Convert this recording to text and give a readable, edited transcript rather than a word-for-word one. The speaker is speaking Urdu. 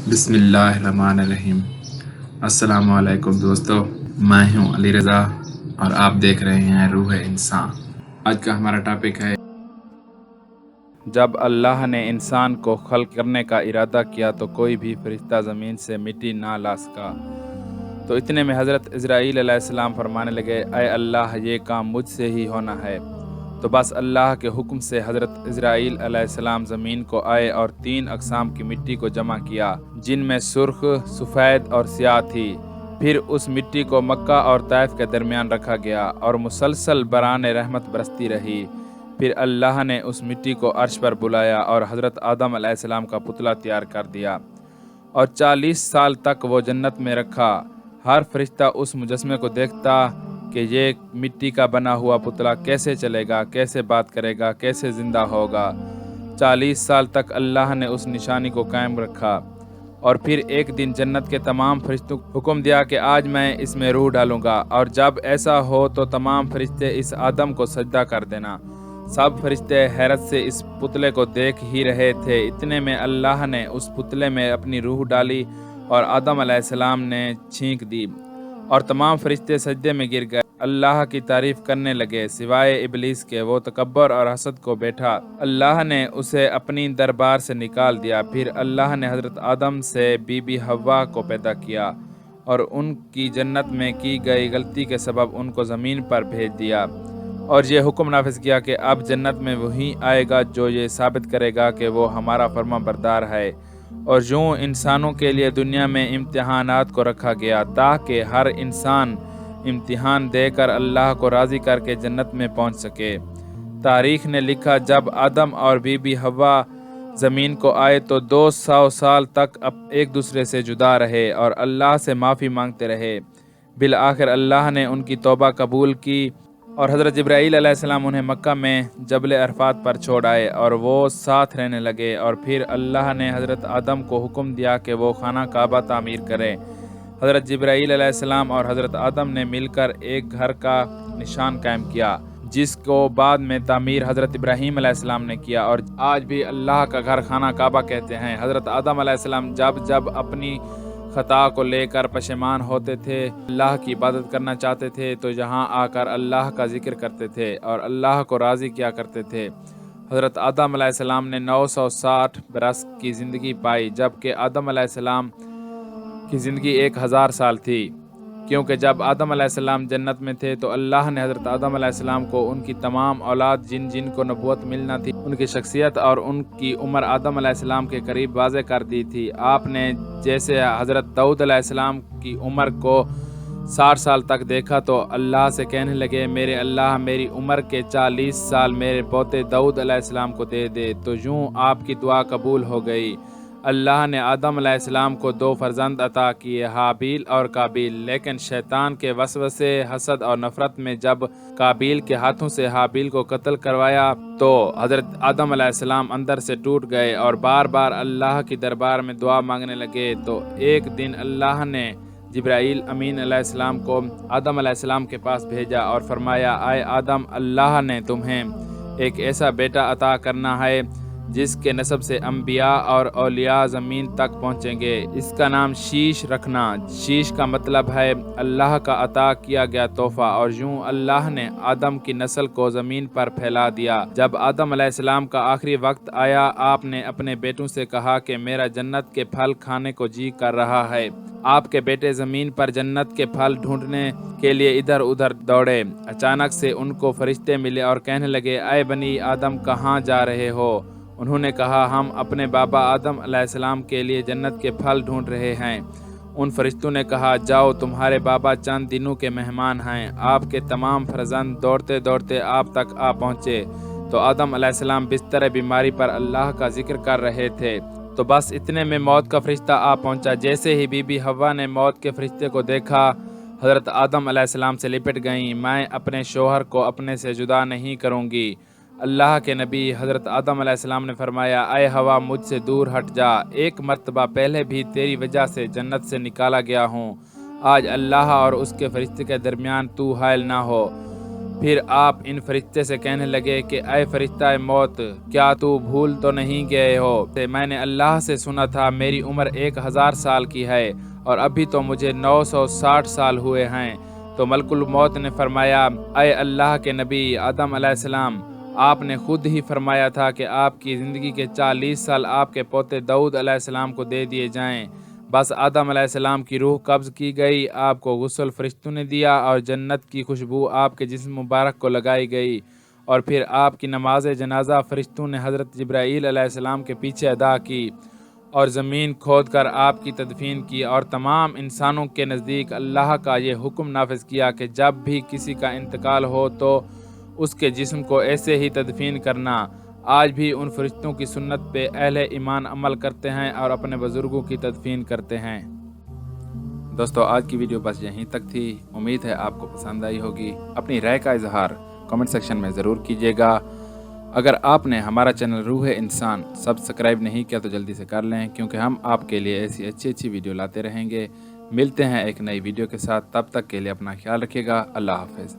بسم اللہ الرحمن الرحیم۔ السلام علیکم دوستو، میں ہوں علی رضا اور آپ دیکھ رہے ہیں روح انسان۔ آج کا ہمارا ٹاپک ہے جب اللہ نے انسان کو خلق کرنے کا ارادہ کیا تو کوئی بھی فرشتہ زمین سے مٹی نہ لا سکا۔ تو اتنے میں حضرت اسرائیل علیہ السلام فرمانے لگے، اے اللہ یہ کام مجھ سے ہی ہونا ہے۔ تو بس اللہ کے حکم سے حضرت اسرائیل علیہ السلام زمین کو آئے اور 3 اقسام کی مٹی کو جمع کیا، جن میں سرخ، سفید اور سیاہ تھی۔ پھر اس مٹی کو مکہ اور طائف کے درمیان رکھا گیا اور مسلسل بران رحمت برستی رہی۔ پھر اللہ نے اس مٹی کو عرش پر بلایا اور حضرت آدم علیہ السلام کا پتلا تیار کر دیا اور 40 سال تک وہ جنت میں رکھا۔ ہر فرشتہ اس مجسمے کو دیکھتا کہ یہ مٹی کا بنا ہوا پتلا کیسے چلے گا، کیسے بات کرے گا، کیسے زندہ ہوگا۔ 40 سال تک اللہ نے اس نشانی کو قائم رکھا اور پھر ایک دن جنت کے تمام فرشتوں کو حکم دیا کہ آج میں اس میں روح ڈالوں گا، اور جب ایسا ہو تو تمام فرشتے اس آدم کو سجدہ کر دینا۔ سب فرشتے حیرت سے اس پتلے کو دیکھ ہی رہے تھے۔ اتنے میں اللہ نے اس پتلے میں اپنی روح ڈالی اور آدم علیہ السلام نے چھینک دی اور تمام فرشتے سجدے میں گر گئے، اللہ کی تعریف کرنے لگے سوائے ابلیس کے۔ وہ تکبر اور حسد کو بیٹھا، اللہ نے اسے اپنی دربار سے نکال دیا۔ پھر اللہ نے حضرت آدم سے بی بی حوا کو پیدا کیا اور ان کی جنت میں کی گئی غلطی کے سبب ان کو زمین پر بھیج دیا اور یہ حکم نافذ کیا کہ اب جنت میں وہی آئے گا جو یہ ثابت کرے گا کہ وہ ہمارا فرما بردار ہے۔ اور یوں انسانوں کے لیے دنیا میں امتحانات کو رکھا گیا تاکہ ہر انسان امتحان دے کر اللہ کو راضی کر کے جنت میں پہنچ سکے۔ تاریخ نے لکھا جب آدم اور بی بی حوا زمین کو آئے تو 200 سال تک ایک دوسرے سے جدا رہے اور اللہ سے معافی مانگتے رہے۔ بالآخر اللہ نے ان کی توبہ قبول کی اور حضرت جبرائیل علیہ السلام انہیں مکہ میں جبل عرفات پر چھوڑ آئے اور وہ ساتھ رہنے لگے۔ اور پھر اللہ نے حضرت آدم کو حکم دیا کہ وہ خانہ کعبہ تعمیر کرے۔ حضرت جبرائیل علیہ السلام اور حضرت آدم نے مل کر ایک گھر کا نشان قائم کیا، جس کو بعد میں تعمیر حضرت ابراہیم علیہ السلام نے کیا، اور آج بھی اللہ کا گھر خانہ کعبہ کہتے ہیں۔ حضرت آدم علیہ السلام جب اپنی خطا کو لے کر پشیمان ہوتے تھے، اللہ کی عبادت کرنا چاہتے تھے تو یہاں آ کر اللہ کا ذکر کرتے تھے اور اللہ کو راضی کیا کرتے تھے۔ حضرت آدم علیہ السلام نے 960 برس کی زندگی پائی، جبکہ آدم علیہ السلام کی زندگی 1000 سال تھی، کیونکہ جب آدم علیہ السلام جنت میں تھے تو اللہ نے حضرت آدم علیہ السلام کو ان کی تمام اولاد جن کو نبوت ملنا تھی، ان کی شخصیت اور ان کی عمر آدم علیہ السلام کے قریب واضح کر دی تھی۔ آپ نے جیسے حضرت داؤد علیہ السلام کی عمر کو 60 سال تک دیکھا تو اللہ سے کہنے لگے، میرے اللہ میری عمر کے 40 سال میرے پوتے داؤد علیہ السلام کو دے دے، تو یوں آپ کی دعا قبول ہو گئی۔ اللہ نے آدم علیہ السلام کو 2 فرزند عطا کیے، حابیل اور قابیل، لیکن شیطان کے وسوسے، حسد اور نفرت میں جب قابیل کے ہاتھوں سے حابیل کو قتل کروایا تو حضرت آدم علیہ السلام اندر سے ٹوٹ گئے اور بار بار اللہ کی دربار میں دعا مانگنے لگے۔ تو ایک دن اللہ نے جبرائیل امین علیہ السلام کو آدم علیہ السلام کے پاس بھیجا اور فرمایا، اے آدم، اللہ نے تمہیں ایک ایسا بیٹا عطا کرنا ہے جس کے نسب سے انبیاء اور اولیاء زمین تک پہنچیں گے۔ اس کا نام شیش رکھنا۔ شیش کا مطلب ہے اللہ کا عطا کیا گیا تحفہ، اور یوں اللہ نے آدم کی نسل کو زمین پر پھیلا دیا۔ جب آدم علیہ السلام کا آخری وقت آیا، آپ نے اپنے بیٹوں سے کہا کہ میرا جنت کے پھل کھانے کو جی کر رہا ہے۔ آپ کے بیٹے زمین پر جنت کے پھل ڈھونڈنے کے لیے ادھر ادھر دوڑے۔ اچانک سے ان کو فرشتے ملے اور کہنے لگے، اے بنی آدم، کہاں جا رہے ہو؟ انہوں نے کہا، ہم اپنے بابا آدم علیہ السلام کے لیے جنت کے پھل ڈھونڈ رہے ہیں۔ ان فرشتوں نے کہا، جاؤ، تمہارے بابا چند دنوں کے مہمان ہیں۔ آپ کے تمام فرزند دوڑتے دوڑتے آپ تک آ پہنچے تو آدم علیہ السلام بستر بیماری پر اللہ کا ذکر کر رہے تھے۔ تو بس اتنے میں موت کا فرشتہ آ پہنچا۔ جیسے ہی بی بی حوا نے موت کے فرشتے کو دیکھا، حضرت آدم علیہ السلام سے لپٹ گئیں، میں اپنے شوہر کو اپنے سے جدا نہیں کروں گی۔ اللہ کے نبی حضرت آدم علیہ السلام نے فرمایا، اے ہوا، مجھ سے دور ہٹ جا، ایک مرتبہ پہلے بھی تیری وجہ سے جنت سے نکالا گیا ہوں، آج اللہ اور اس کے فرشتے کے درمیان تو حائل نہ ہو۔ پھر آپ ان فرشتے سے کہنے لگے کہ اے فرشتہ موت، کیا تو بھول تو نہیں گئے ہو؟ میں نے اللہ سے سنا تھا میری عمر 1000 سال کی ہے اور ابھی تو مجھے 960 سال ہوئے ہیں۔ تو ملک الموت نے فرمایا، اے اللہ کے نبی آدم علیہ السلام، آپ نے خود ہی فرمایا تھا کہ آپ کی زندگی کے 40 سال آپ کے پوتے داؤد علیہ السلام کو دے دیے جائیں۔ بس آدم علیہ السلام کی روح قبض کی گئی، آپ کو غسل فرشتوں نے دیا اور جنت کی خوشبو آپ کے جسم مبارک کو لگائی گئی، اور پھر آپ کی نماز جنازہ فرشتوں نے حضرت جبرائیل علیہ السلام کے پیچھے ادا کی اور زمین کھود کر آپ کی تدفین کی، اور تمام انسانوں کے نزدیک اللہ کا یہ حکم نافذ کیا کہ جب بھی کسی کا انتقال ہو تو اس کے جسم کو ایسے ہی تدفین کرنا۔ آج بھی ان فرشتوں کی سنت پہ اہل ایمان عمل کرتے ہیں اور اپنے بزرگوں کی تدفین کرتے ہیں۔ دوستو، آج کی ویڈیو بس یہیں تک تھی۔ امید ہے آپ کو پسند آئی ہوگی۔ اپنی رائے کا اظہار کمنٹ سیکشن میں ضرور کیجیے گا۔ اگر آپ نے ہمارا چینل روح انسان سبسکرائب نہیں کیا تو جلدی سے کر لیں، کیونکہ ہم آپ کے لیے ایسی اچھی ویڈیو لاتے رہیں گے۔ ملتے ہیں ایک نئی ویڈیو کے ساتھ، تب تک کے لیے اپنا خیال رکھیے گا۔ اللہ حافظ۔